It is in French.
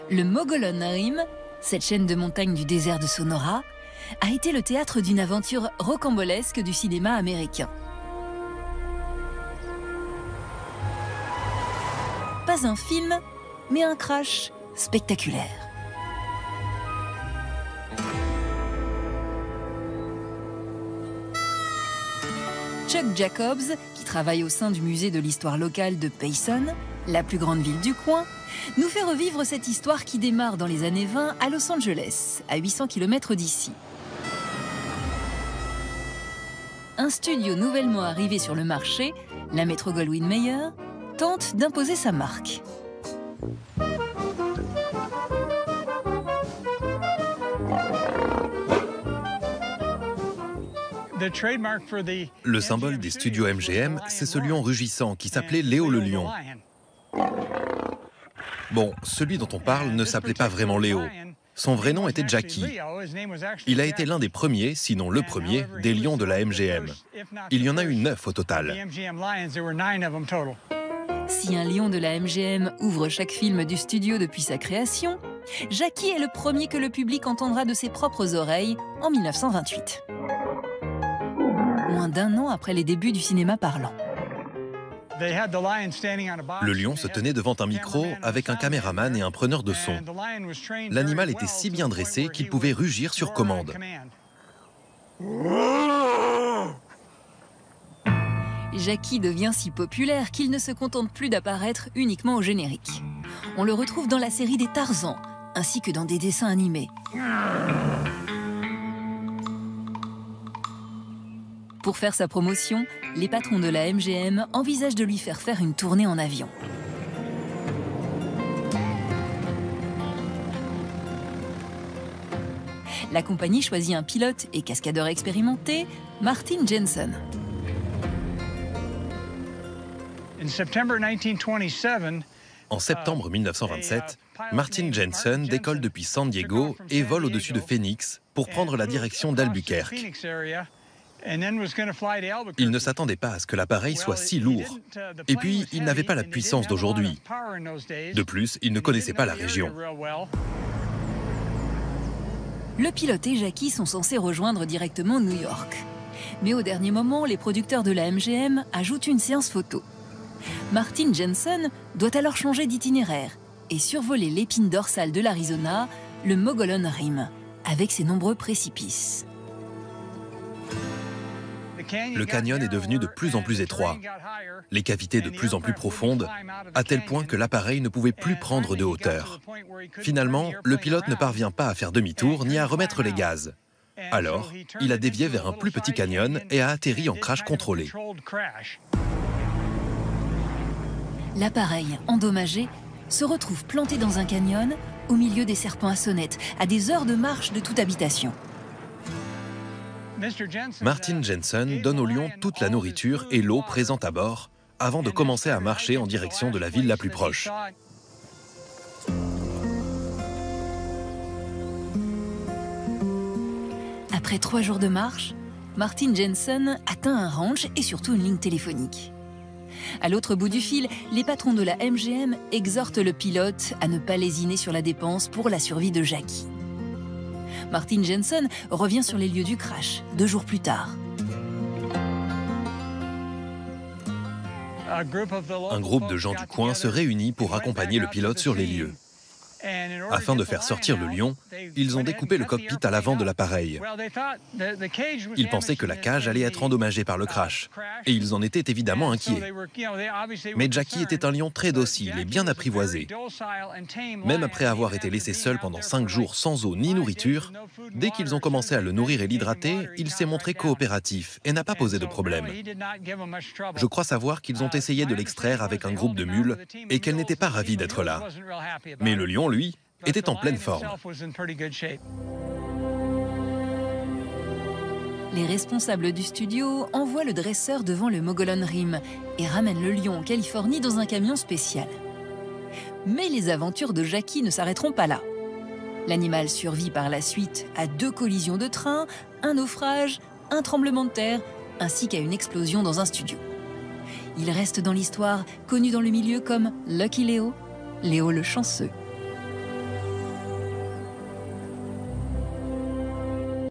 Le Mogollon Rim, cette chaîne de montagnes du désert de Sonora, a été le théâtre d'une aventure rocambolesque du cinéma américain. Pas un film, mais un crash spectaculaire. Chuck Jacobs, qui travaille au sein du musée de l'histoire locale de Payson, la plus grande ville du coin, nous fait revivre cette histoire qui démarre dans les années 20 à Los Angeles, à 800 km d'ici. Un studio nouvellement arrivé sur le marché, la Metro-Goldwyn-Mayer, tente d'imposer sa marque. Le symbole des studios MGM, c'est ce lion rugissant qui s'appelait Léo le lion. Bon, celui dont on parle ne s'appelait pas vraiment Léo. Son vrai nom était Jackie. Il a été l'un des premiers, sinon le premier, des lions de la MGM. Il y en a eu 9 au total. Si un lion de la MGM ouvre chaque film du studio depuis sa création, Jackie est le premier que le public entendra de ses propres oreilles en 1928. Moins d'un an après les débuts du cinéma parlant. Le lion se tenait devant un micro avec un caméraman et un preneur de son. L'animal était si bien dressé qu'il pouvait rugir sur commande. Jackie devient si populaire qu'il ne se contente plus d'apparaître uniquement au générique. On le retrouve dans la série des Tarzans, ainsi que dans des dessins animés. Pour faire sa promotion, les patrons de la MGM envisagent de lui faire faire une tournée en avion. La compagnie choisit un pilote et cascadeur expérimenté, Martin Jensen. En septembre 1927, Martin Jensen décolle depuis San Diego et vole au-dessus de Phoenix pour prendre la direction d'Albuquerque. Il ne s'attendait pas à ce que l'appareil soit si lourd. Et puis, il n'avait pas la puissance d'aujourd'hui. De plus, il ne connaissait pas la région. Le pilote et Jackie sont censés rejoindre directement New York. Mais au dernier moment, les producteurs de la MGM ajoutent une séance photo. Martin Jensen doit alors changer d'itinéraire et survoler l'épine dorsale de l'Arizona, le Mogollon Rim, avec ses nombreux précipices. Le canyon est devenu de plus en plus étroit, les cavités de plus en plus profondes, à tel point que l'appareil ne pouvait plus prendre de hauteur. Finalement, le pilote ne parvient pas à faire demi-tour ni à remettre les gaz. Alors, il a dévié vers un plus petit canyon et a atterri en crash contrôlé. L'appareil, endommagé, se retrouve planté dans un canyon, au milieu des serpents à sonnettes, à des heures de marche de toute habitation. Martin Jensen donne au lion toute la nourriture et l'eau présente à bord avant de commencer à marcher en direction de la ville la plus proche. Après 3 jours de marche, Martin Jensen atteint un ranch et surtout une ligne téléphonique. À l'autre bout du fil, les patrons de la MGM exhortent le pilote à ne pas lésiner sur la dépense pour la survie de Jackie. Martin Jensen revient sur les lieux du crash 2 jours plus tard. Un groupe de gens du coin se réunit pour accompagner le pilote sur les lieux. Afin de faire sortir le lion, ils ont découpé le cockpit à l'avant de l'appareil. Ils pensaient que la cage allait être endommagée par le crash, et ils en étaient évidemment inquiets. Mais Jackie était un lion très docile et bien apprivoisé. Même après avoir été laissé seul pendant 5 jours sans eau ni nourriture, dès qu'ils ont commencé à le nourrir et l'hydrater, il s'est montré coopératif et n'a pas posé de problème. Je crois savoir qu'ils ont essayé de l'extraire avec un groupe de mules et qu'elle n'était pas ravie d'être là. Mais le lion, lui, était en pleine forme. Les responsables du studio envoient le dresseur devant le Mogollon Rim et ramènent le lion en Californie dans un camion spécial. Mais les aventures de Jackie ne s'arrêteront pas là. L'animal survit par la suite à 2 collisions de train, un naufrage, un tremblement de terre, ainsi qu'à une explosion dans un studio. Il reste dans l'histoire connu dans le milieu comme Lucky Léo, Léo le chanceux.